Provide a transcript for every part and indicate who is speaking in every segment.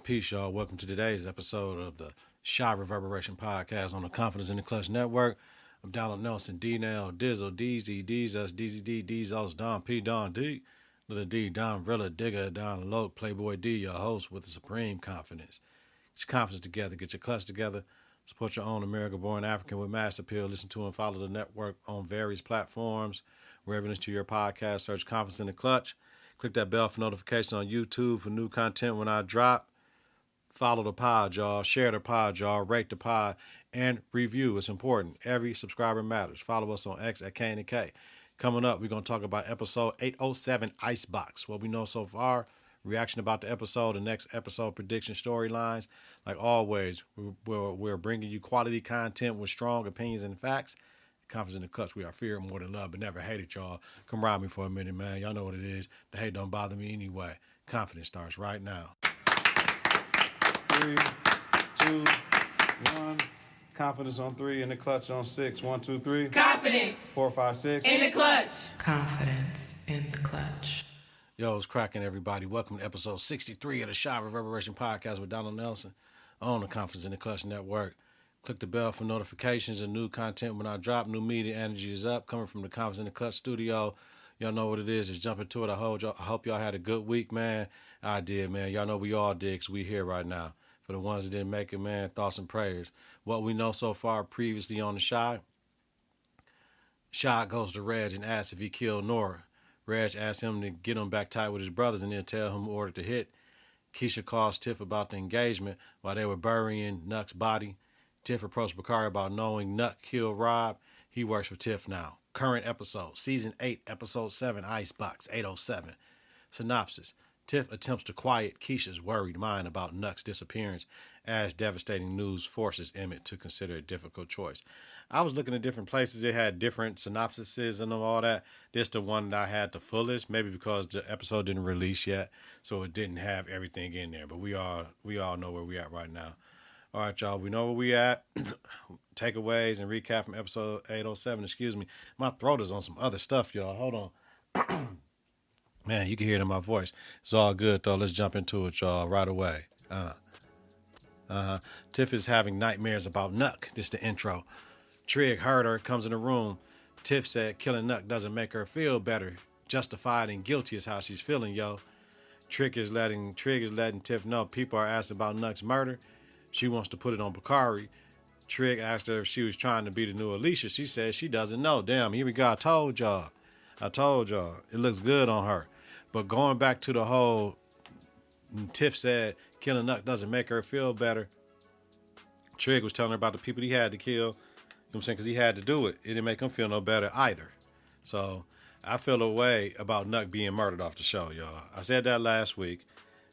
Speaker 1: Peace, y'all. Welcome to today's episode of the Reverberation podcast on the Confidence in the Klutch network. I'm Donald Nelson, D-Nail, Dizzle, DZ, Deezus, DZD, Deezos, Don P, Don D, Little D, Don Rilla, Digger, Don Loke, Playboy D, your host with the supreme confidence. Get your confidence together, get your clutch together, support your own American-born African with mass appeal. Listen to and follow the network on various platforms. Wherever you listen to your podcast, search Confidence in the Klutch. Click that bell for notifications on YouTube for new content when I drop. Follow the pod, y'all. Share the pod, y'all. Rate the pod and review. It's important. Every subscriber matters. Follow us on X at K&K. Coming up, we're going to talk about episode 807, Icebox. What we know so far, reaction about the episode, the next episode prediction storylines. Like always, we're bringing you quality content with strong opinions and facts. Confidence in the Klutch. We are feared more than love, but never hated, y'all. Come ride me for a minute, man. Y'all know what it is. The hate don't bother me anyway. Confidence starts right now. 3, 2, 1. Confidence on 3 and the Klutch on 6. 1, 2, 3.
Speaker 2: Confidence
Speaker 1: 4, 5, 6.
Speaker 2: in the Klutch.
Speaker 3: Confidence in the Klutch.
Speaker 1: Yo, it's cracking, everybody. Welcome to episode 63 of the Reverberation podcast with Donald Nelson on the Confidence in the Klutch network. Click the bell for notifications and new content when I drop. New media energy is up, coming from the Confidence in the Klutch studio. Y'all know what it is. Just jump into it. I hope y'all had a good week, man. I did, man. Y'all know we all did because we here right now. For the ones that didn't make it, man, thoughts and prayers. What we know so far previously on the Shy goes to Reg and asks if he killed Nora. Reg asks him to get him back tight with his brothers and then tell him who ordered the hit. Keisha calls Tiff about the engagement while they were burying Nuck's body. Tiff approached Bakari about knowing Nuck killed Rob. He works for Tiff now. Current episode, Season 8, Episode 7, Icebox, 807. Synopsis. Tiff attempts to quiet Keisha's worried mind about Nuck's disappearance as devastating news forces Emmett to consider a difficult choice. I was looking at different places. It had different synopsises and all that. This the one that I had the fullest, maybe because the episode didn't release yet, so it didn't have everything in there. But we all know where we at right now. All right, y'all, we know where we at. Takeaways and recap from episode 807. Excuse me. My throat is on some other stuff, y'all. Hold on. Man, you can hear it in my voice. It's all good, though. Let's jump into it, y'all, right away. Tiff is having nightmares about Nuck. This is the intro. Trig heard her, comes in the room. Tiff said killing Nuck doesn't make her feel better. Justified and guilty is how she's feeling, yo. Trig is letting Tiff know people are asking about Nuck's murder. She wants to put it on Bakari. Trig asked her if she was trying to be the new Alicia. She said she doesn't know. Damn, here we go. I told y'all. It looks good on her. But going back to the whole, Tiff said killing Nuck doesn't make her feel better. Trig was telling her about the people he had to kill. You know what I'm saying? Because he had to do it. It didn't make him feel no better either. So I feel a way about Nuck being murdered off the show, y'all. I said that last week.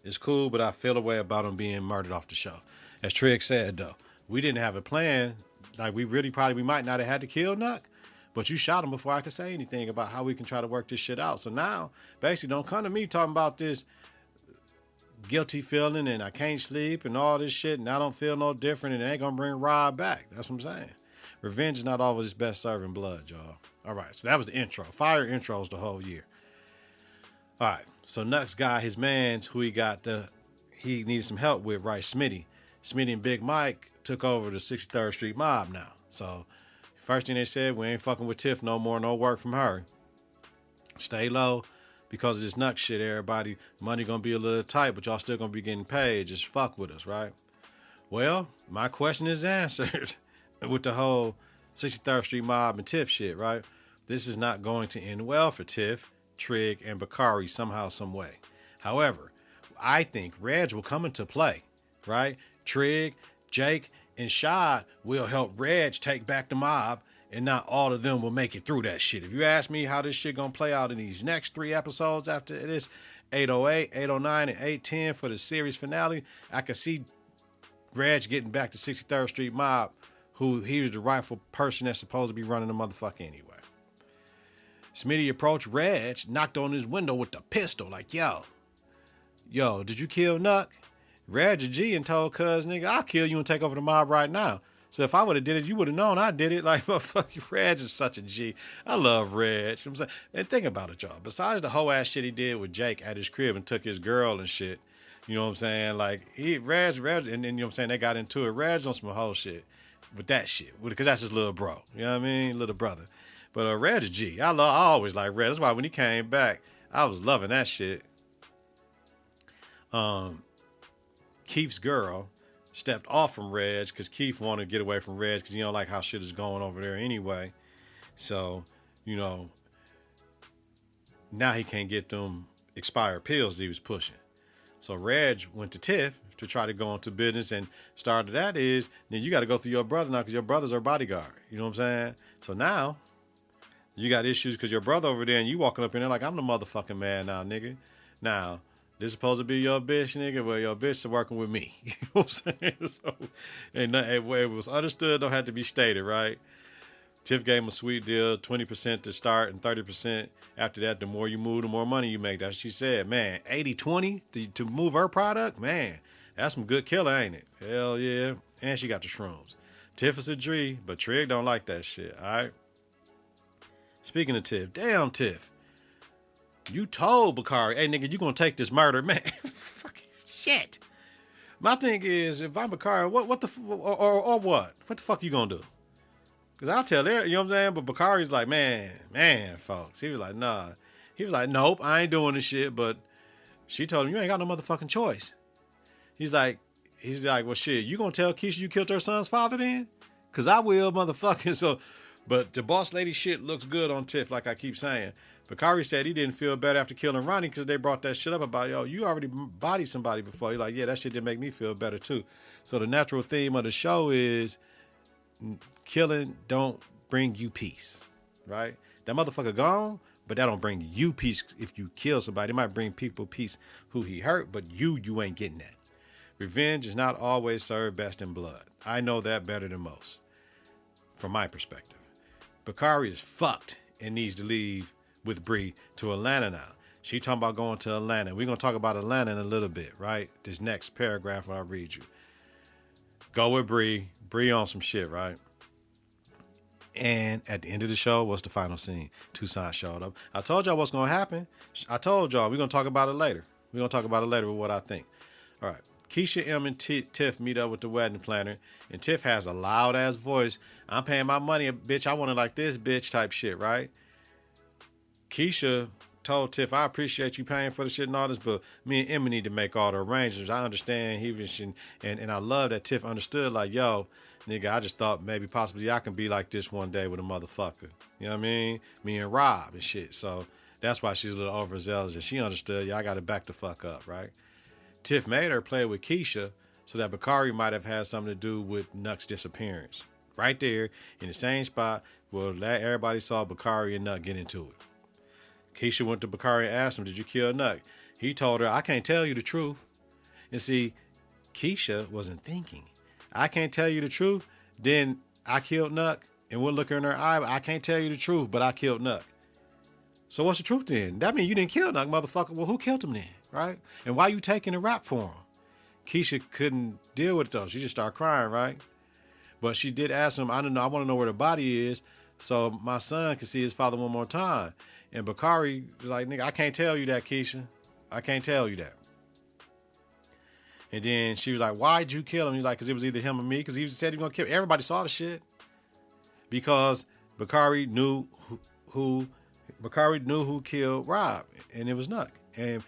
Speaker 1: It's cool, but I feel a way about him being murdered off the show. As Trig said, though, we didn't have a plan. Like, we might not have had to kill Nuck, but you shot him before I could say anything about how we can try to work this shit out. So now, basically, don't come to me talking about this guilty feeling and I can't sleep and all this shit and I don't feel no different and it ain't gonna bring Rob back. That's what I'm saying. Revenge is not always best serving blood, y'all. All right, so that was the intro. Fire intros the whole year. All right, so Nuck's guy, his mans, who he needed some help with, right? Smitty and Big Mike took over the 63rd Street mob now. So first thing they said, we ain't fucking with Tiff no more, no work from her. Stay low because of this Nuck shit, everybody. Money gonna be a little tight, but y'all still gonna be getting paid. Just fuck with us, right? Well, my question is answered with the whole 63rd Street mob and Tiff shit, right? This is not going to end well for Tiff, Trig, and Bakari somehow, some way. However, I think Reg will come into play, right? Trig, Jake, and Shad will help Reg take back the mob, and not all of them will make it through that shit. If you ask me how this shit gonna play out in these next 3 episodes after this, 808, 809, and 810 for the series finale, I could see Reg getting back to 63rd Street mob, who he was the rightful person that's supposed to be running the motherfucker anyway. Smitty approached Reg, knocked on his window with the pistol, like, yo, did you kill Nuck? Reg a G and told cuz, nigga, I'll kill you and take over the mob right now. So if I would have did it, you would have known I did it. Like, motherfucking Reg is such a G. I love Reg. You know what I'm saying? And think about it, y'all. Besides the whole ass shit he did with Jake at his crib and took his girl and shit, You know what I'm saying? Like Reg, and then you know what I'm saying, they got into it. Reg on some whole shit with that shit, because that's his little bro. You know what I mean? Little brother. But Reg is G. I always like Reg. That's why when he came back, I was loving that shit. Keith's girl stepped off from Reg because Keith wanted to get away from Reg because he don't like how shit is going over there anyway. So, you know, now he can't get them expired pills that he was pushing. So Reg went to Tiff to try to go into business, and started that is, then you got to go through your brother now because your brother's our bodyguard. You know what I'm saying? So now you got issues because your brother over there and you walking up in there like, I'm the motherfucking man now, nigga. Now, this is supposed to be your bitch, nigga. Well, your bitch is working with me. You know what I'm saying? So, and it was understood, don't have to be stated, right? Tiff gave him a sweet deal, 20% to start and 30% after that. The more you move, the more money you make. That's what she said. Man, 80-20 to move her product? Man, that's some good killer, ain't it? Hell yeah. And she got the shrooms. Tiff is a G, but Trig don't like that shit, all right? Speaking of Tiff, damn Tiff. You told Bakari, hey, nigga, you gonna take this murder, man. Fucking shit. My thing is, if I'm Bakari, what the, or what? What the fuck you gonna do? Because I'll tell her, you know what I'm saying? But Bakari's like, man, folks. He was like, nah. He was like, nope, I ain't doing this shit. But she told him, you ain't got no motherfucking choice. He's like, well, shit, you gonna tell Keisha you killed her son's father then? Because I will, motherfucking. So, but the boss lady shit looks good on Tiff, like I keep saying. Bakari said he didn't feel better after killing Ronnie because they brought that shit up about, yo, you already bodied somebody before. He's like, yeah, that shit didn't make me feel better too. So the natural theme of the show is killing don't bring you peace, right? That motherfucker gone, but that don't bring you peace if you kill somebody. It might bring people peace who he hurt, but you ain't getting that. Revenge is not always served best in blood. I know that better than most, from my perspective. Bakari is fucked and needs to leave with Bree to Atlanta now. She talking about going to Atlanta. We're going to talk about Atlanta in a little bit, right? This next paragraph when I read you. Go with Bree. Bree on some shit, right? And at the end of the show, what's the final scene? Tucson showed up. I told y'all what's going to happen. I told y'all we're going to talk about it later. We're going to talk about it later with what I think. All right. Keisha, M, and Tiff meet up with the wedding planner, and Tiff has a loud-ass voice. I'm paying my money, bitch. I want it like this, bitch, type shit, right? Keisha told Tiff, I appreciate you paying for the shit and all this, but me and Emma need to make all the arrangements. I understand he was, and I love that Tiff understood, like, yo, nigga, I just thought maybe possibly I can be like this one day with a motherfucker. You know what I mean? Me and Rob and shit. So that's why she's a little overzealous, and she understood, yeah, I got to back the fuck up, right? Tiff made her play with Keisha so that Bakari might have had something to do with Nuck's disappearance. Right there in the same spot where everybody saw Bakari and Nuck get into it. Keisha went to Bakari and asked him, did you kill Nuck? He told her, I can't tell you the truth. And see, Keisha wasn't thinking. I can't tell you the truth, then I killed Nuck, and we'll look her in her eye. I can't tell you the truth, but I killed Nuck. So what's the truth then? That means you didn't kill Nuck, motherfucker. Well, who killed him then, right? And why you taking the rap for him? Keisha couldn't deal with it though. She just started crying, right? But she did ask him, I want to know where the body is so my son can see his father one more time. And Bakari was like, nigga, I can't tell you that, Keisha. I can't tell you that. And then she was like, why'd you kill him? He's like, because it was either him or me. Because he said he was going to kill him. Everybody saw the shit. Because Bakari knew who killed Rob. And it was Nuck. And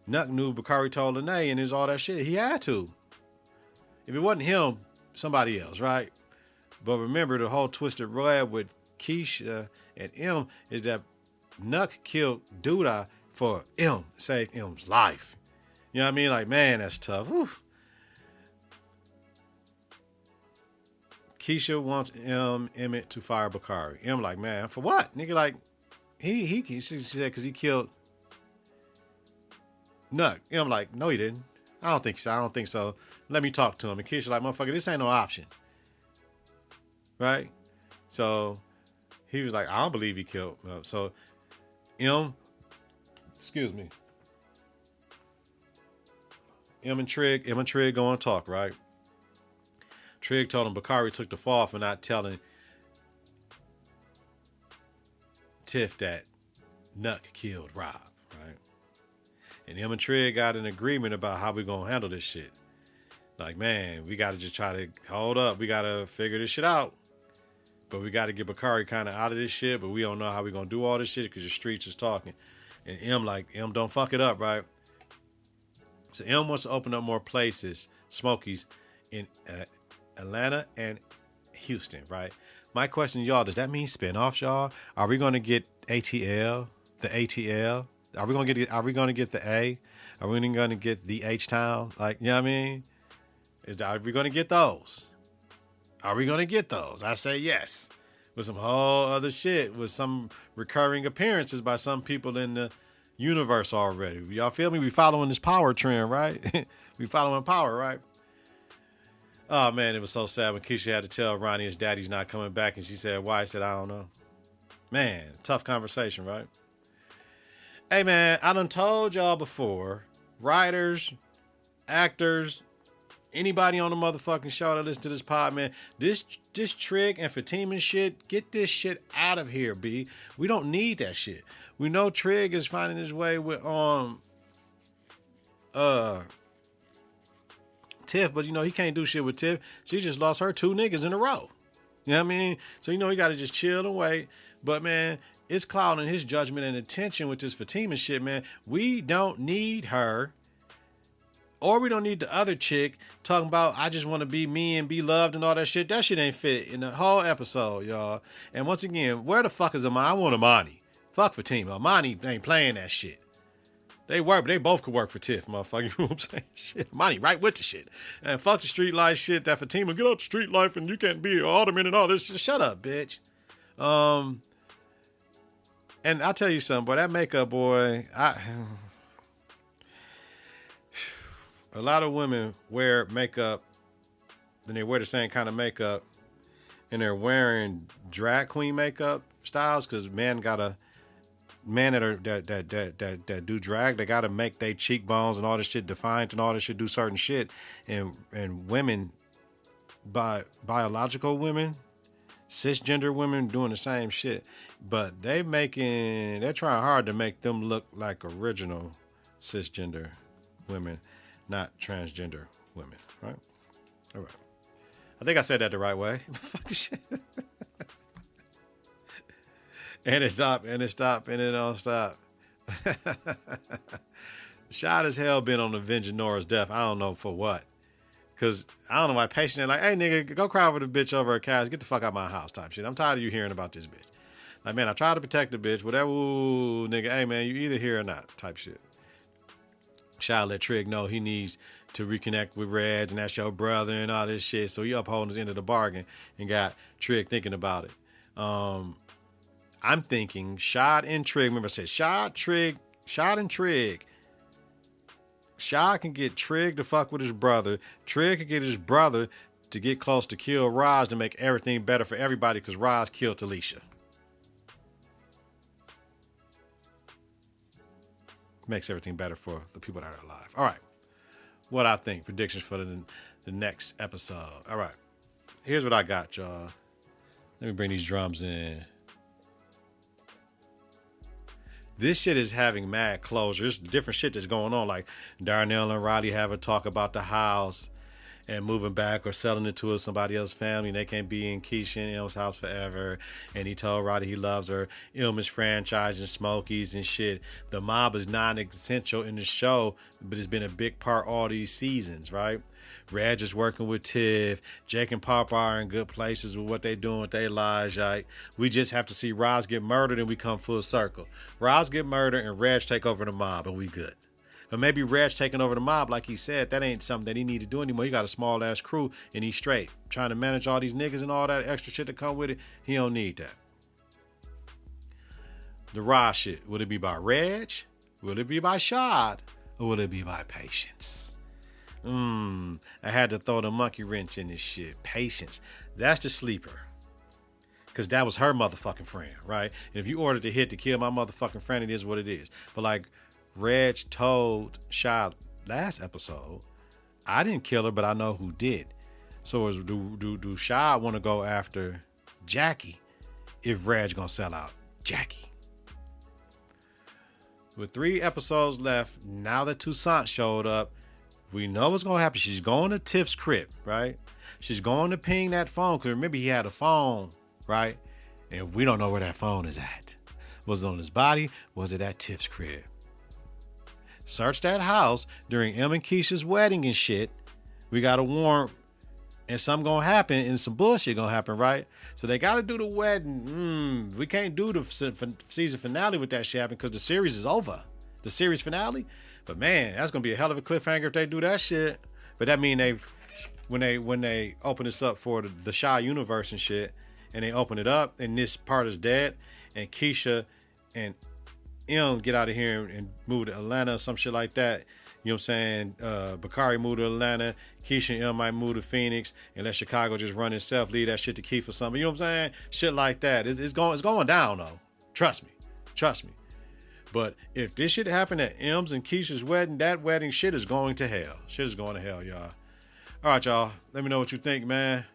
Speaker 1: Nuck knew Bakari told Lene and it was all that shit. He had to. If it wasn't him, somebody else, right? But remember, the whole twisted rod with Keisha and M is that Nuck killed Duda for M, save M's life. You know what I mean? Like, man, that's tough. Oof. Keisha wants Emmett to fire Bakari. M like, man, for what? Nigga, like, she said because he killed Nuck. M like, no, he didn't. I don't think so. Let me talk to him. And Keisha like, motherfucker, this ain't no option. Right? So he was like, I don't believe he killed. So M and Trig go and talk, right? Trig told him Bakari took the fall for not telling Tiff that Nuck killed Rob, right? And him and Trig got an agreement about how we gonna handle this shit. Like, man, we gotta just try to hold up. We gotta figure this shit out. But we gotta get Bakari kind of out of this shit. But we don't know how we gonna do all this shit because the streets is talking. And M, don't fuck it up, right? So M wants to open up more places, Smokies, in Atlanta and Houston, right? My question to y'all, does that mean spinoffs, y'all? Are we gonna get ATL, the ATL? Are we gonna get the A? Are we gonna get the H Town? Like, you know what I mean? Are we gonna get those? Are we gonna get those? I say yes. With some whole other shit, with some recurring appearances by some people in the universe already. Y'all feel me? We following this power trend, right? We following power, right? Oh man, it was so sad when Keisha had to tell Ronnie his daddy's not coming back, and she said, why? I said, I don't know. Man, tough conversation, right? Hey man, I done told y'all before, writers, actors, anybody on the motherfucking show that listen to this pod, man, this Trig and Fatima shit, get this shit out of here, B. We don't need that shit. We know Trig is finding his way with Tiff, but you know he can't do shit with Tiff. She just lost her 2 niggas in a row. You know what I mean? So you know he got to just chill and wait. But man, it's clouding his judgment and attention with this Fatima shit, man. We don't need her. Or we don't need the other chick talking about, I just want to be me and be loved and all that shit. That shit ain't fit in the whole episode, y'all. And once again, where the fuck is Amani? I want Amani. Fuck Fatima. Amani ain't playing that shit. They work, but they both could work for Tiff, motherfucker. You know what I'm saying? Shit. Amani right with the shit. And fuck the street life shit. That Fatima, get out the street life and you can't be an alderman and all this. Just shut up, bitch. And I'll tell you something, boy. That makeup, boy, a lot of women wear makeup, then they wear the same kind of makeup, and they're wearing drag queen makeup styles because men that do drag, they gotta make their cheekbones and all this shit defined and all this shit, do certain shit, and women, biological women, cisgender women doing the same shit, but they're trying hard to make them look like original cisgender women. Not transgender women, right? All right. I think I said that the right way. Fucking shit. And it stopped, and it don't stop. Shot as hell been on avenging Nora's death. I don't know for what. Because I don't know why patient ain't like, hey, nigga, go cry over the bitch over her cast. Get the fuck out of my house type shit. I'm tired of you hearing about this bitch. Like, man, I try to protect the bitch. Whatever, ooh, nigga, hey, man, you either here or not type shit. Shot let Trig know he needs to reconnect with Reg, and that's your brother and all this shit. So he upholding his end of the bargain and got Trig thinking about it. I'm thinking Shad and Trig. Remember I said Shad and Trig. Shad can get Trig to fuck with his brother. Trig can get his brother to get close to kill Roz to make everything better for everybody because Roz killed Talisha. Makes everything better for the people that are alive. All right. What I think. Predictions for the next episode. All right. Here's what I got, y'all. Let me bring these drums in. This shit is having mad closure. There's different shit that's going on. Like Darnell and Roddy have a talk about the house and moving back or selling it to somebody else's family. And they can't be in Keisha and Ilm's house forever. And he told Roddy he loves her. Ilm is franchising Smokies and shit. The mob is non-essential in the show, but it's been a big part all these seasons, right? Reg is working with Tiff. Jake and Papa are in good places with what they doing with their lives, right? We just have to see Roz get murdered and we come full circle. Roz get murdered and Reg take over the mob and we good. But maybe Reg taking over the mob, like he said, that ain't something that he need to do anymore. He got a small ass crew and he's straight. Trying to manage all these niggas and all that extra shit that come with it, he don't need that. The Roz shit, would it be by Reg? Will it be by Shad? Or will it be by Patience? I had to throw the monkey wrench in this shit. Patience. That's the sleeper. Because that was her motherfucking friend, right? And if you ordered the hit to kill my motherfucking friend, it is what it is. But like Reg told Shad last episode, I didn't kill her, but I know who did. So do Shad want to go after Jackie if Reg gonna sell out Jackie? With 3 episodes left, now that Toussaint showed up, we know what's going to happen. She's going to Tiff's crib, right? She's going to ping that phone, because remember, he had a phone, right? And we don't know where that phone is at. Was it on his body? Was it at Tiff's crib? Search that house during Em and Keisha's wedding and shit. We got a warrant, and something going to happen, and some bullshit going to happen, right? So they got to do the wedding. We can't do the season finale with that shit happening, because the series is over. The series finale. But man, that's going to be a hell of a cliffhanger if they do that shit. But that mean when they open this up for the Shy universe and shit, and they open it up, and this part is dead, and Keisha and Em get out of here and move to Atlanta or some shit like that. You know what I'm saying? Bakari moved to Atlanta. Keisha and Em might move to Phoenix and let Chicago just run itself. Leave that shit to Keith or something. You know what I'm saying? Shit like that. It's going down though. Trust me. But if this shit happened at Em's and Keisha's wedding, that wedding shit is going to hell. Shit is going to hell, y'all. All right, y'all. Let me know what you think, man.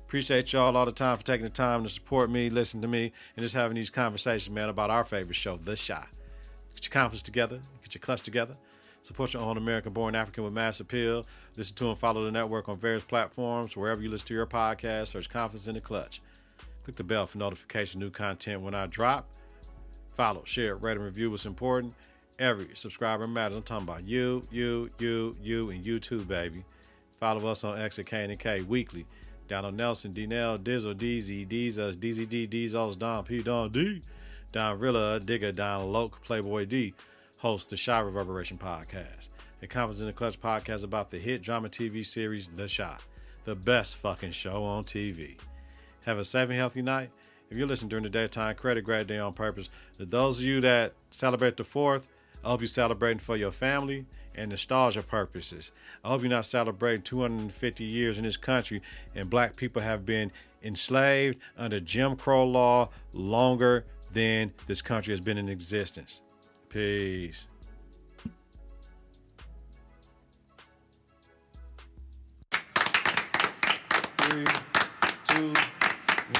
Speaker 1: Appreciate y'all all the time for taking the time to support me, listen to me, and just having these conversations, man, about our favorite show, The Shy. Get your confidence together. Get your clutch together. Support your own American-born African with mass appeal. Listen to and follow the network on various platforms. Wherever you listen to your podcast, search Confidence in the Clutch. Click the bell for notification of new content when I drop. Follow, share, rate, and review what's important. Every subscriber matters. I'm talking about you, and you too, baby. Follow us on X at K&K weekly. Down on Nelson, D-Nell, Dizzle, DZ, Deezus, DZD, Deezos, Don P, Don D, Don Rilla, Digger, Don Loke, Playboy D, host the Shy Reverberation podcast. The Confidence in the Clutch podcast about the hit drama TV series, The Shy. The best fucking show on TV. Have a safe and healthy night. If you're listening during the daytime, credit great day on purpose. To those of you that celebrate the 4th, I hope you're celebrating for your family and nostalgia purposes. I hope you're not celebrating 250 years in this country and black people have been enslaved under Jim Crow law longer than this country has been in existence. Peace. 3, 2,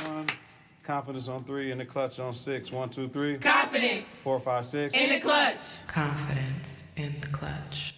Speaker 1: 1. Confidence on 3 and the clutch on 6. 1, 2, 3.
Speaker 2: Confidence.
Speaker 1: 4, 5, 6.
Speaker 2: In the clutch.
Speaker 3: Confidence in the clutch.